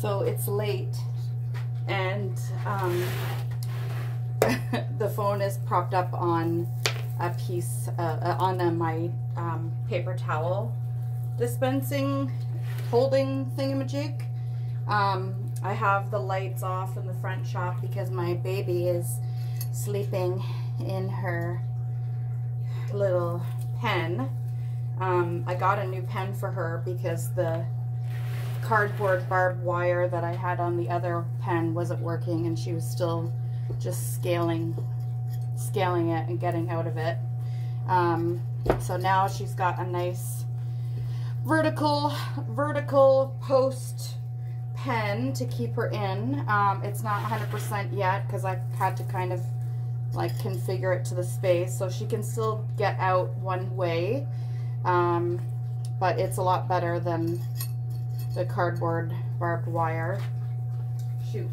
So it's late, and the phone is propped up on a piece, my paper towel dispensing holding thingamajig. I have the lights off in the front shop because my baby is sleeping in her little pen. I got a new pen for her because the cardboard barbed wire that I had on the other pen wasn't working, and she was still just scaling it and getting out of it. So now she's got a nice vertical post pen to keep her in. It's not 100% yet because I had to kind of like configure it to the space so she can still get out one way, but it's a lot better than the cardboard barbed wire. Shoot.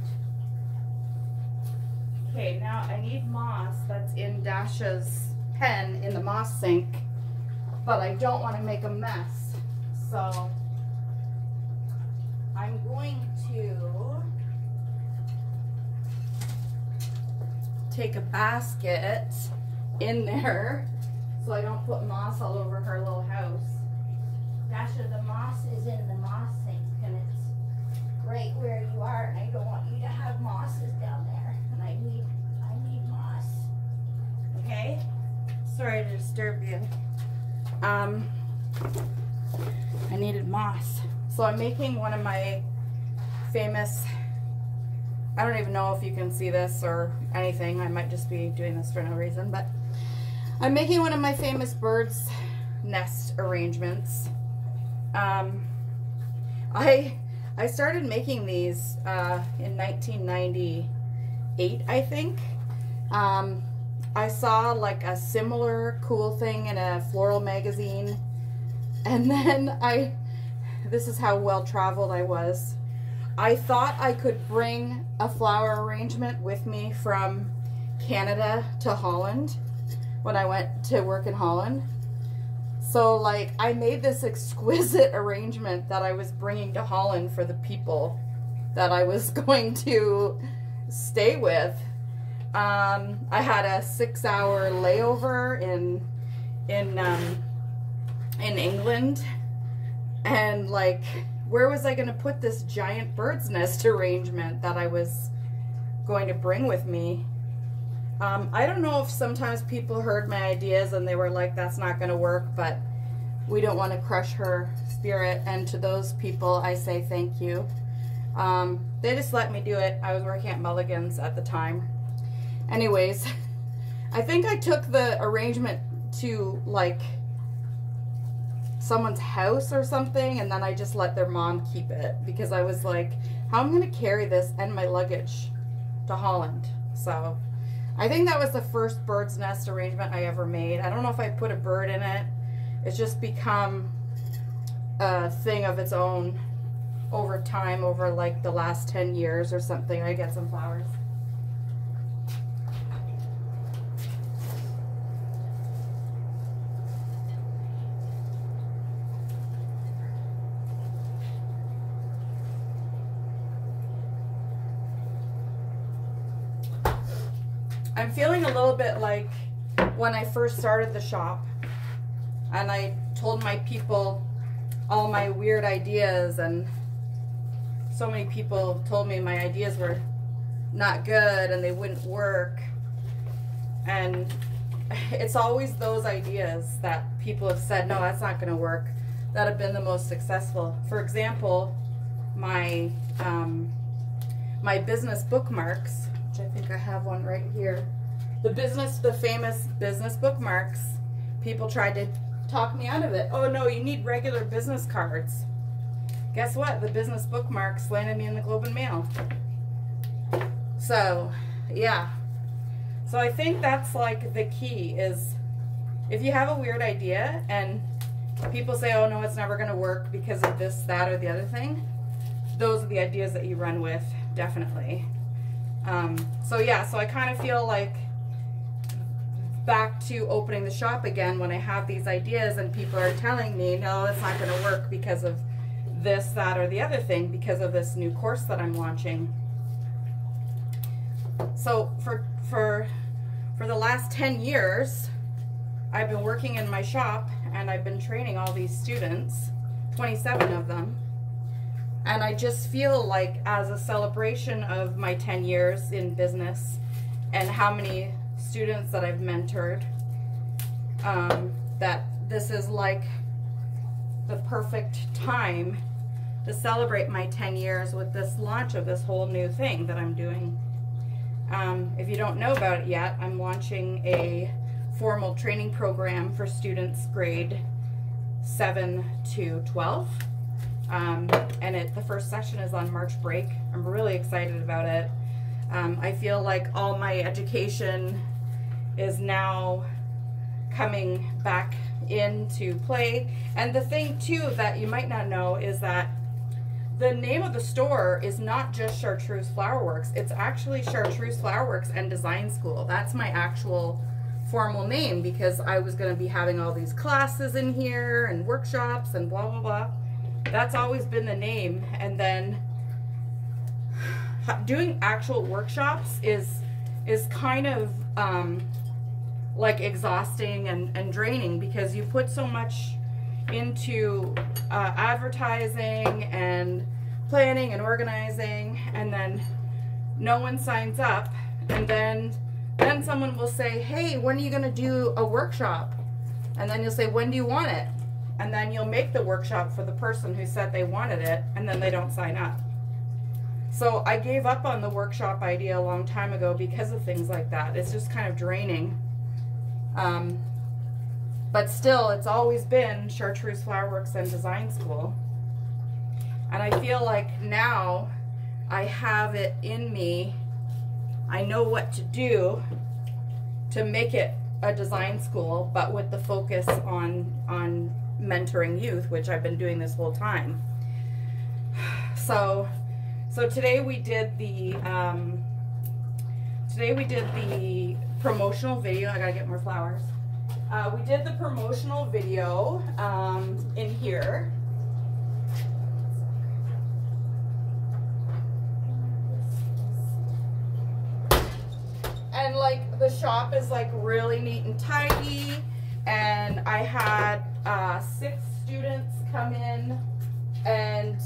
Okay, now I need moss that's in Dasha's pen in the moss sink, but I don't want to make a mess, so I'm going to take a basket in there so I don't put moss all over her little house. Dasha, the moss is in the moss sink, and it's right where you are, and I don't want you to have mosses down there, and I need moss. Okay? Sorry to disturb you. I needed moss. So I'm making one of my famous, I don't even know if you can see this or anything. I might just be doing this for no reason, but I'm making one of my famous bird's nest arrangements. I started making these in 1998, I think. I saw like a similar cool thing in a floral magazine, and then this is how well traveled I was. I thought I could bring a flower arrangement with me from Canada to Holland when I went to work in Holland. So like I made this exquisite arrangement that I was bringing to Holland for the people that I was going to stay with. I had a 6-hour layover in England, and like, where was I going to put this giant bird's nest arrangement that I was going to bring with me? I don't know if sometimes people heard my ideas and they were like, that's not going to work, but we don't want to crush her spirit, and to those people I say thank you. They just let me do it. I was working at Mulligan's at the time. Anyways, I think I took the arrangement to like someone's house or something, and then I just let their mom keep it because I was like, how am I going to carry this and my luggage to Holland? So I think that was the first bird's nest arrangement I ever made. I don't know if I put a bird in it. It's just become a thing of its own over time, over like the last 10 years or something. I get some flowers. I'm feeling a little bit like when I first started the shop and I told my people all my weird ideas, and so many people told me my ideas were not good and they wouldn't work. And it's always those ideas that people have said, no, that's not going to work, that have been the most successful. For example, my business bookmarks, which I think I have one right here. The famous business bookmarks, people tried to talk me out of it. Oh no, you need regular business cards. Guess what? The business bookmarks landed me in the Globe and Mail. So, yeah. So I think that's like the key is if you have a weird idea and people say, oh no, it's never going to work because of this, that, or the other thing, those are the ideas that you run with, definitely. So yeah, so I kind of feel like back to opening the shop again when I have these ideas and people are telling me, no, it's not going to work because of this, that, or the other thing because of this new course that I'm launching. So for the last 10 years, I've been working in my shop and I've been training all these students, 27 of them. And I just feel like, as a celebration of my 10 years in business and how many students that I've mentored, that this is like the perfect time to celebrate my 10 years with this launch of this whole new thing that I'm doing. If you don't know about it yet, I'm launching a formal training program for students grade 7 to 12. And the first session is on March break. I'm really excited about it. I feel like all my education is now coming back into play. And the thing too that you might not know is that the name of the store is not just Chartreuse Flower Works. It's actually Chartreuse Flower Works and Design School. That's my actual formal name, because I was going to be having all these classes in here and workshops and blah, blah, blah. That's always been the name. And then doing actual workshops is kind of like exhausting and draining, because you put so much into advertising and planning and organizing, and then no one signs up, and then someone will say, hey, when are you going to do a workshop? And then you'll say, when do you want it? And then you'll make the workshop for the person who said they wanted it, and then they don't sign up. So I gave up on the workshop idea a long time ago because of things like that. It's just kind of draining. But still, it's always been Chartreuse Flower Works and Design School. And I feel like now I have it in me. I know what to do to make it a design school, but with the focus on mentoring youth, which I've been doing this whole time. So today we did the promotional video. I gotta get more flowers. We did the promotional video in here. And like the shop is like really neat and tidy. And I had 6 students come in and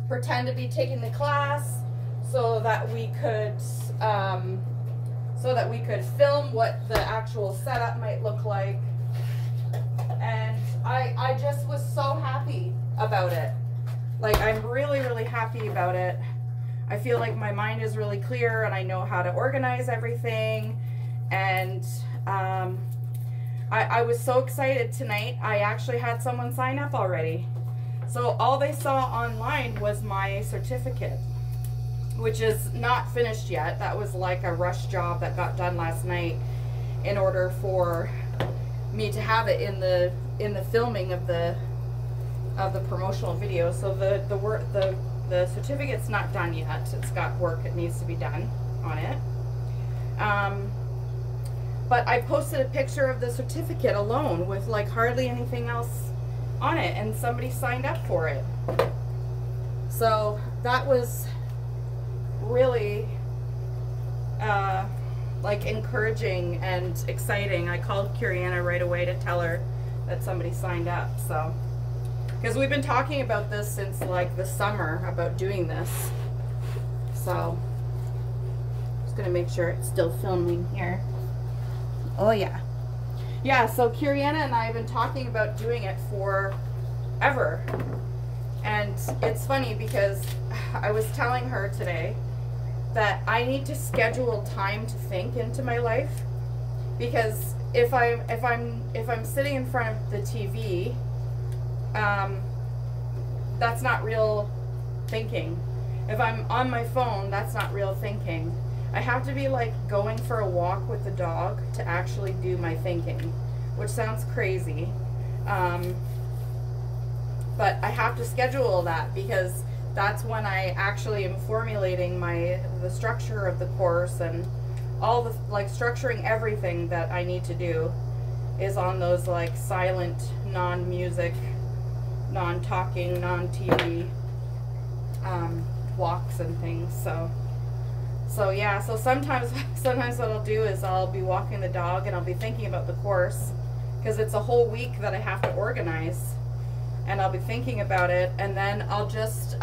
pretend to be taking the class so that we could film what the actual setup might look like. And I just was so happy about it. Like, I'm really, really happy about it. I feel like my mind is really clear and I know how to organize everything. And I was so excited tonight. I actually had someone sign up already. So all they saw online was my certificate, which is not finished yet. That was like a rush job that got done last night in order for me to have it in the filming of the promotional video. So the certificate's not done yet. It's got work that needs to be done on it. But I posted a picture of the certificate alone with like hardly anything else on it, and somebody signed up for it. So that was really like encouraging and exciting. I called Curiana right away to tell her that somebody signed up. So, because we've been talking about this since like the summer about doing this. So just gonna make sure it's still filming here. Oh yeah. Yeah, so Curiana and I have been talking about doing it forever. And it's funny because I was telling her today that I need to schedule time to think into my life, because if I'm sitting in front of the TV, that's not real thinking. If I'm on my phone, that's not real thinking. I have to be like going for a walk with the dog to actually do my thinking, which sounds crazy. But I have to schedule that, because that's when I actually am formulating the structure of the course, and all the like structuring everything that I need to do is on those like silent, non-music, non-talking, non-TV walks and things. So yeah, so sometimes what I'll do is I'll be walking the dog and I'll be thinking about the course, because it's a whole week that I have to organize, and I'll be thinking about it, and then I'll just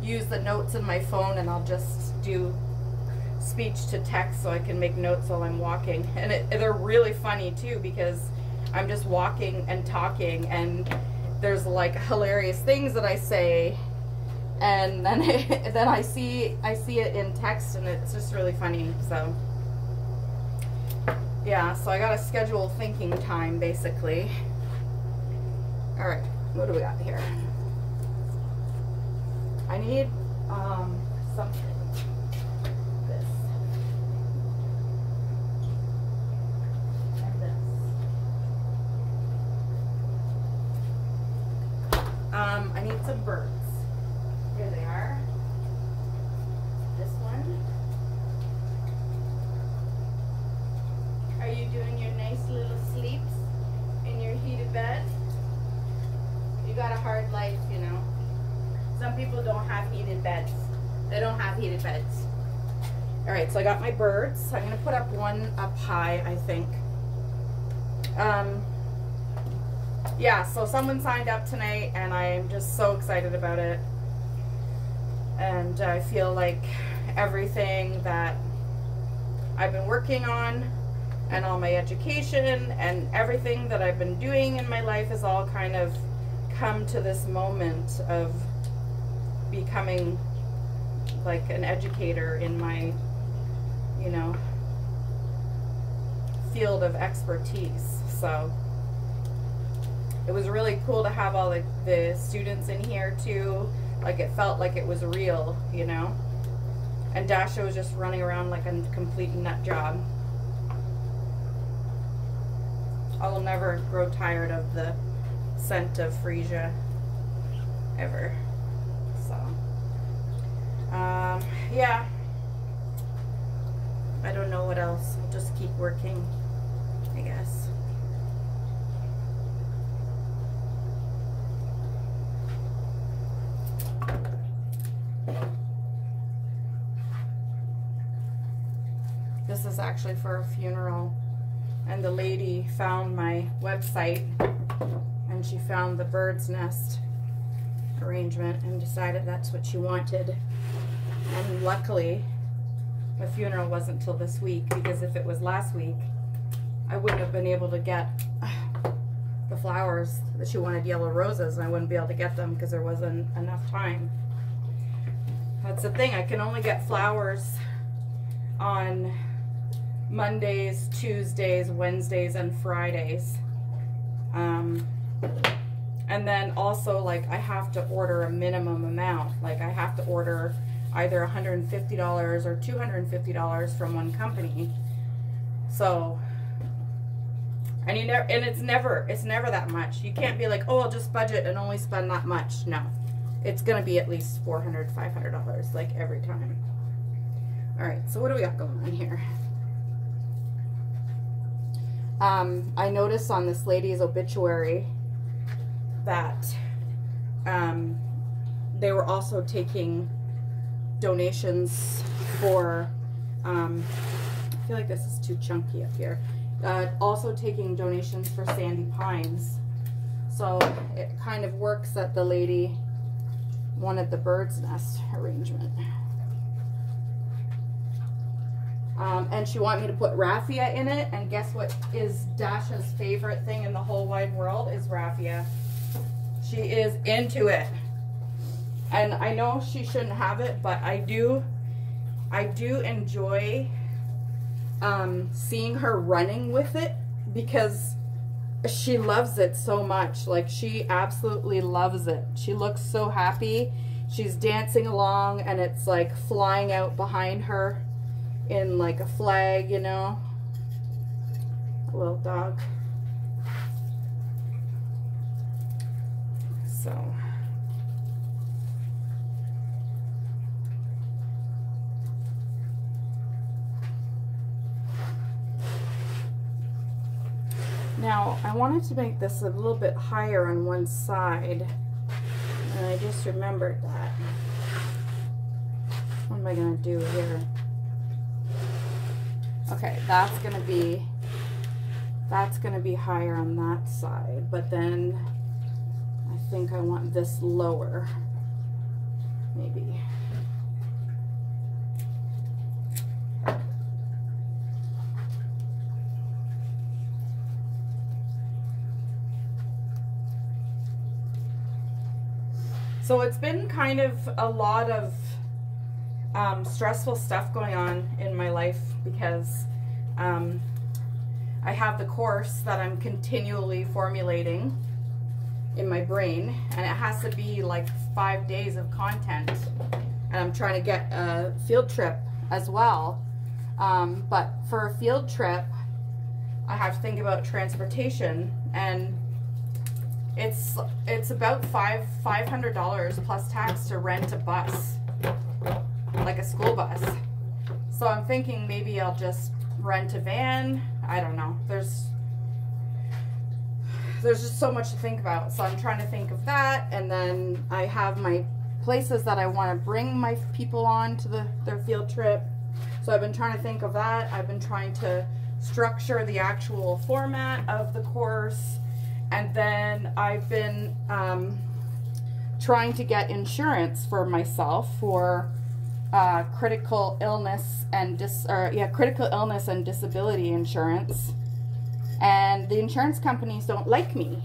use the notes in my phone, and I'll just do speech to text so I can make notes while I'm walking. And they're really funny too, because I'm just walking and talking, and there's like hilarious things that I say, and then then I see it in text, and it's just really funny. So yeah, so I gotta schedule thinking time basically. All right, what do we got here? I need something. This and this. I need some birds. Here they are. This one. Are you doing your nice little sleeps in your heated bed? You got a hard life, you know. Some people don't have heated beds. They don't have heated beds. All right, so I got my birds. I'm gonna put up one up high, I think. Yeah, so someone signed up tonight, and I'm just so excited about it. And I feel like everything that I've been working on, and all my education, and everything that I've been doing in my life has all kind of come to this moment of becoming like an educator in my, you know, field of expertise. So it was really cool to have all the students in here too. Like, it felt like it was real, you know. And Dasha was just running around like a complete nut job. I will never grow tired of the scent of freesia, ever. So, yeah. I don't know what else. I'll just keep working, I guess. This is actually for a funeral, and the lady found my website, and she found the bird's nest arrangement and decided that's what she wanted. And luckily the funeral wasn't till this week, because if it was last week I wouldn't have been able to get the flowers that she wanted, yellow roses, and I wouldn't be able to get them because there wasn't enough time. That's the thing, I can only get flowers on Mondays, Tuesdays, Wednesdays, and Fridays. And then also, like, I have to order a minimum amount. Like, I have to order either $150 or $250 from one company. So, and it's never that much. You can't be like, oh, I'll just budget and only spend that much. No, it's gonna be at least $400, $500, like, every time. All right, so what do we got going on here? I noticed on this lady's obituary that they were also taking donations for, I feel like this is too chunky up here, also taking donations for Sandy Pines. So it kind of works that the lady wanted the bird's nest arrangement. And she wanted me to put raffia in it, and guess what is Dasha's favorite thing in the whole wide world is raffia. She is into it. And I know she shouldn't have it, but I do enjoy seeing her running with it, because she loves it so much. Like, she absolutely loves it. She looks so happy. She's dancing along, and it's like flying out behind her in like a flag, you know. A little dog. So Now, I wanted to make this a little bit higher on one side, and I just remembered that. What am I going to do here? Okay, that's going to be higher on that side, but then I think I want this lower, maybe. So it's been kind of a lot of stressful stuff going on in my life because I have the course that I'm continually formulating in my brain, and it has to be like 5 days of content, and I'm trying to get a field trip as well. But for a field trip, I have to think about transportation, and it's about $500 plus tax to rent a bus, like a school bus. So I'm thinking maybe I'll just rent a van. I don't know. There's just so much to think about. So I'm trying to think of that, and then I have my places that I want to bring my people on to their field trip. So I've been trying to think of that. I've been trying to structure the actual format of the course. And then I've been trying to get insurance for myself for critical illness and disability insurance. And the insurance companies don't like me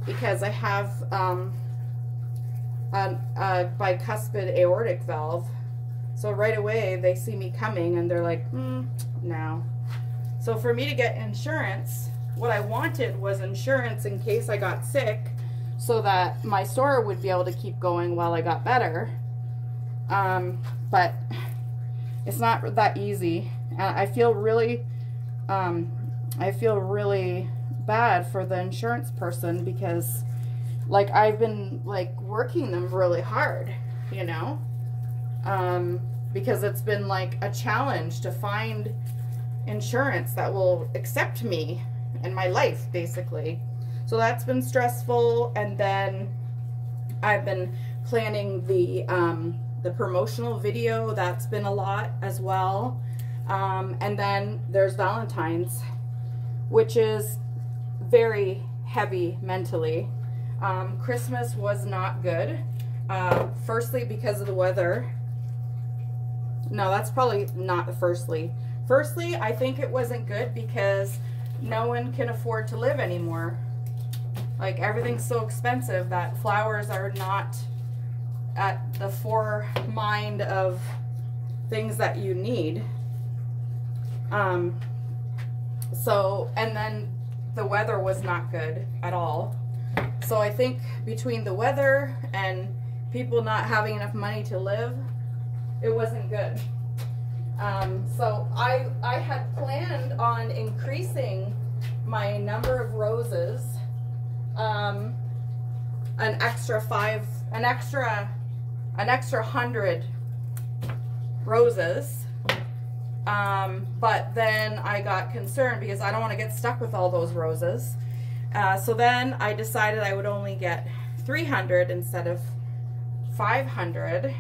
because I have a bicuspid aortic valve. So right away they see me coming and they're like, no. So for me to get insurance, what I wanted was insurance in case I got sick so that my store would be able to keep going while I got better. But it's not that easy. And I feel really bad for the insurance person because like I've been like working them really hard, you know, because it's been like a challenge to find insurance that will accept me in my life, basically. So that's been stressful. And then I've been planning the promotional video. That's been a lot as well. And then there's Valentine's, which is very heavy mentally. Christmas was not good. Firstly, because of the weather. No, that's probably not the firstly. Firstly, I think it wasn't good because no one can afford to live anymore. Like everything's so expensive that flowers are not at the foremind of things that you need. So, and then the weather was not good at all. So I think between the weather and people not having enough money to live, it wasn't good. So I had planned on increasing my number of roses, an extra 100 roses. But then I got concerned because I don't want to get stuck with all those roses. So then I decided I would only get 300 instead of 500.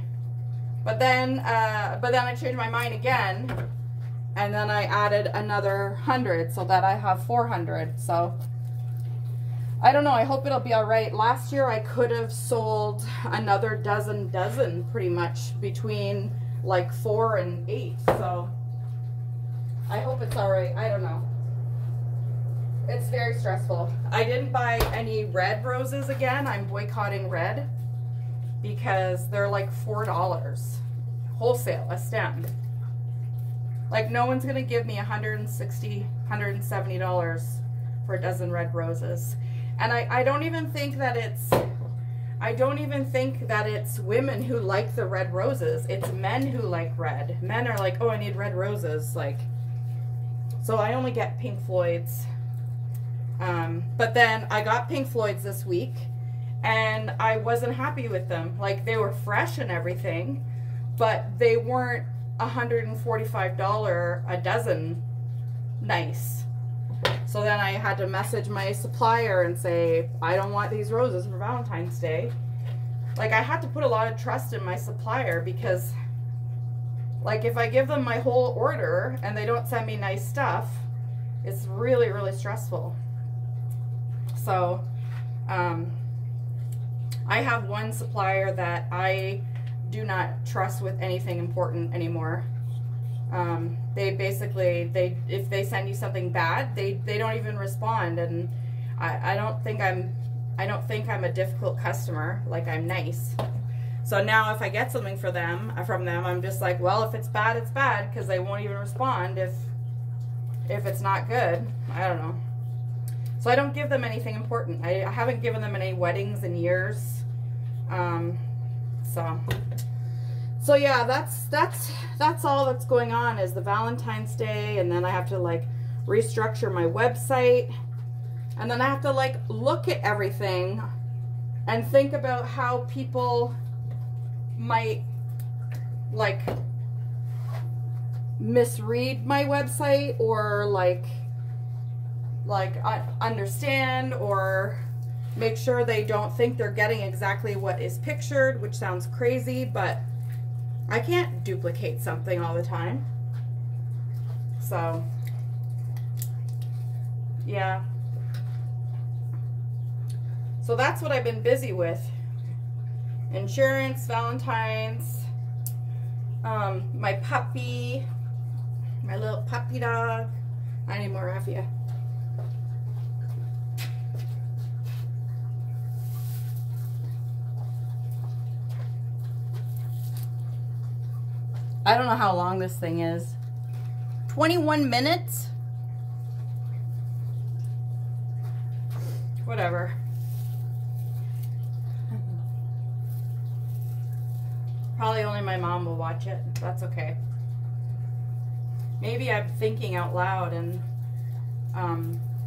But then I changed my mind again, and then I added another 100 so that I have 400. So I don't know. I hope it'll be all right. Last year I could have sold another dozen pretty much between like 4 and 8. So I hope it's all right. I don't know. It's very stressful. I didn't buy any red roses again. I'm boycotting red because they're like $4 wholesale a stem. Like no one's gonna give me $160, $170 for a dozen red roses. And I don't even think that it's women who like the red roses. It's men who like red. Men are like, oh, I need red roses. Like, so I only get Pink Floyds. But then I got Pink Floyds this week and I wasn't happy with them. Like they were fresh and everything, but they weren't $145 a dozen nice. So then I had to message my supplier and say, I don't want these roses for Valentine's Day. Like, I had to put a lot of trust in my supplier, because like if I give them my whole order and they don't send me nice stuff, it's really, really stressful. So I have one supplier that I do not trust with anything important anymore. They basically, if they send you something bad, they don't even respond. And I don't think I'm a difficult customer. Like, I'm nice. So now if I get something from them, I'm just like, well, if it's bad, it's bad, because they won't even respond if it's not good. I don't know. So I don't give them anything important. I haven't given them any weddings in years. So yeah, that's all that's going on, is the Valentine's Day, and then I have to like restructure my website, and then I have to like look at everything and think about how people might like misread my website, or like understand, or make sure they don't think they're getting exactly what is pictured, which sounds crazy, but I can't duplicate something all the time. So yeah, so that's what I've been busy with. Insurance, Valentine's, my puppy, my little puppy dog. I need more raffia. I don't know how long this thing is. 21 minutes? Whatever. Probably only my mom will watch it. That's okay. Maybe I'm thinking out loud, and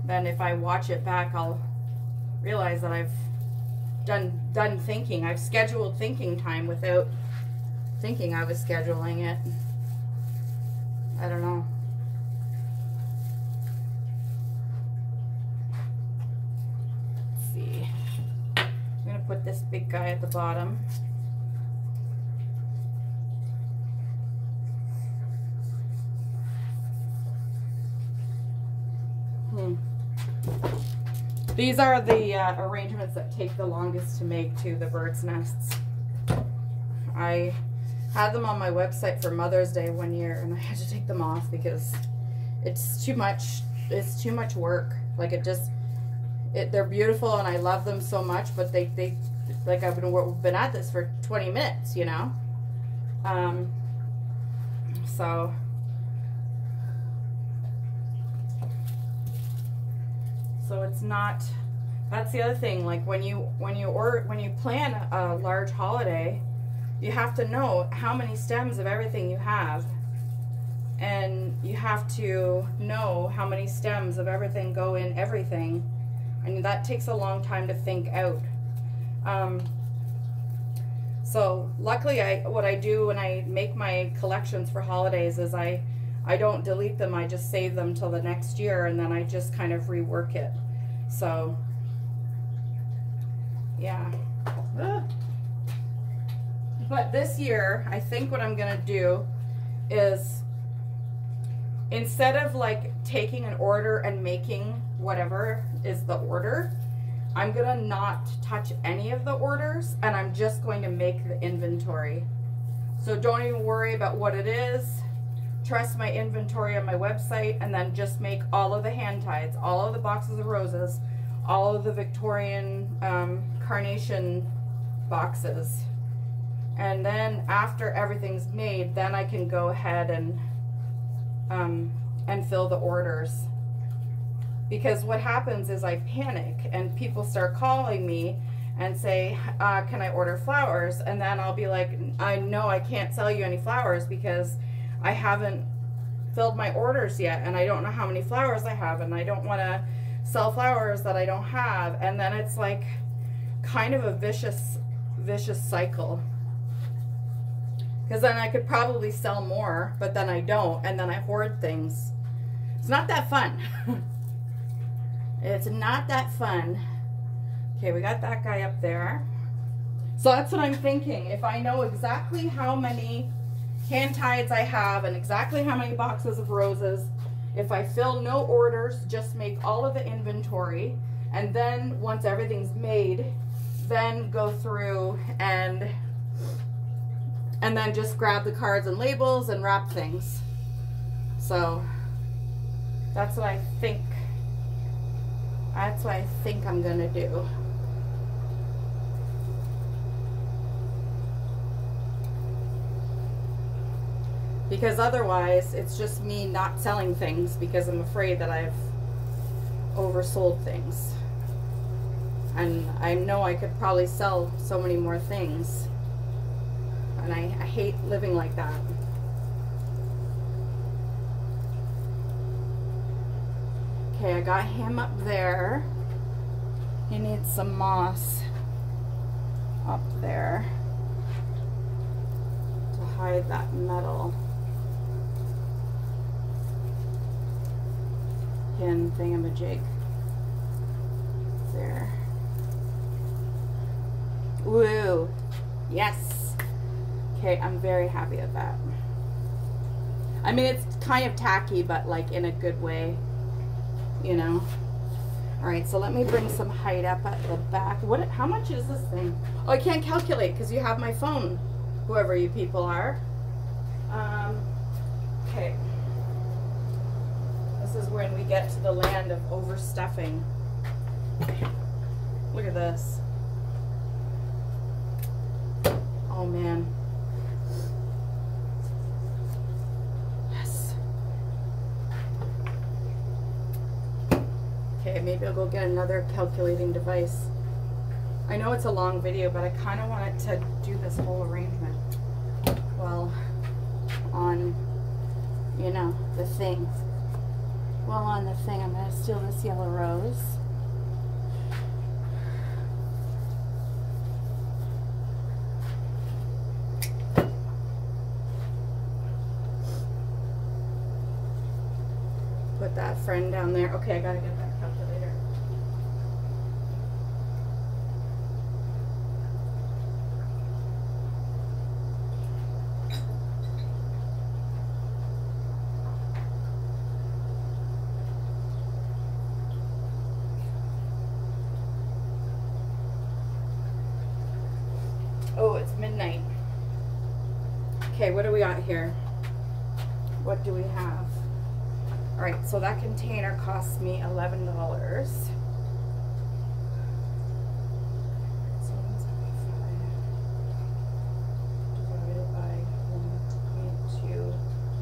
then if I watch it back, I'll realize that I've done thinking. I've scheduled thinking time without thinking I was scheduling it. I don't know. Let's see. I'm gonna put this big guy at the bottom. These are the arrangements that take the longest to make, to the bird's nests. I had them on my website for Mother's Day one year, and I had to take them off because it's too much. It's too much work. Like, they're beautiful and I love them so much, but they like, I've been at this for 20 minutes, you know. So it's not. That's the other thing. Like, when you plan a large holiday, you have to know how many stems of everything you have, and you have to know how many stems of everything go in everything, and that takes a long time to think out. So luckily, what I do when I make my collections for holidays is I don't delete them. I just save them till the next year, and then I just kind of rework it. So yeah. But this year, I think what I'm gonna do is, instead of like taking an order and making whatever is the order, I'm gonna not touch any of the orders, and I'm just going to make the inventory. So don't even worry about what it is. Trust my inventory on my website, and then just make all of the hand tieds, all of the boxes of roses, all of the Victorian carnation boxes. And then after everything's made, then I can go ahead and fill the orders. Because what happens is I panic, and people start calling me and say, can I order flowers? And then I'll be like, I know I can't sell you any flowers because I haven't filled my orders yet, and I don't know how many flowers I have, and I don't want to sell flowers that I don't have. And then it's like kind of a vicious cycle. Because then I could probably sell more, but then I don't, and then I hoard things. It's not that fun. It's not that fun. Okay, we got that guy up there. So that's what I'm thinking. If I know exactly how many hand tieds I have and exactly how many boxes of roses, if I fill no orders, just make all of the inventory, and then once everything's made, then go through and then just grab the cards and labels and wrap things. So that's what I think. That's what I think I'm gonna do. Because otherwise, it's just me not selling things because I'm afraid that I've oversold things. And I know I could probably sell so many more things. And I hate living like that. Okay, I got him up there. He needs some moss up there to hide that metal pin thingamajig there. Woo! Yes! Okay, I'm very happy with that. I mean, it's kind of tacky, but like in a good way, you know. All right, so let me bring some height up at the back. How much is this thing? Oh, I can't calculate because you have my phone, whoever you people are. Okay. This is when we get to the land of overstuffing. Look at this. Oh man. Yes. Okay, maybe I'll go get another calculating device. I know it's a long video, but I kind of wanted to do this whole arrangement while on, you know, the thing. While on the thing, I'm going to steal this yellow rose. Put that friend down there. Okay, I got to get that calculator. Oh, it's midnight. Okay, what do we got here? What do we have? All right, so that container cost me $11.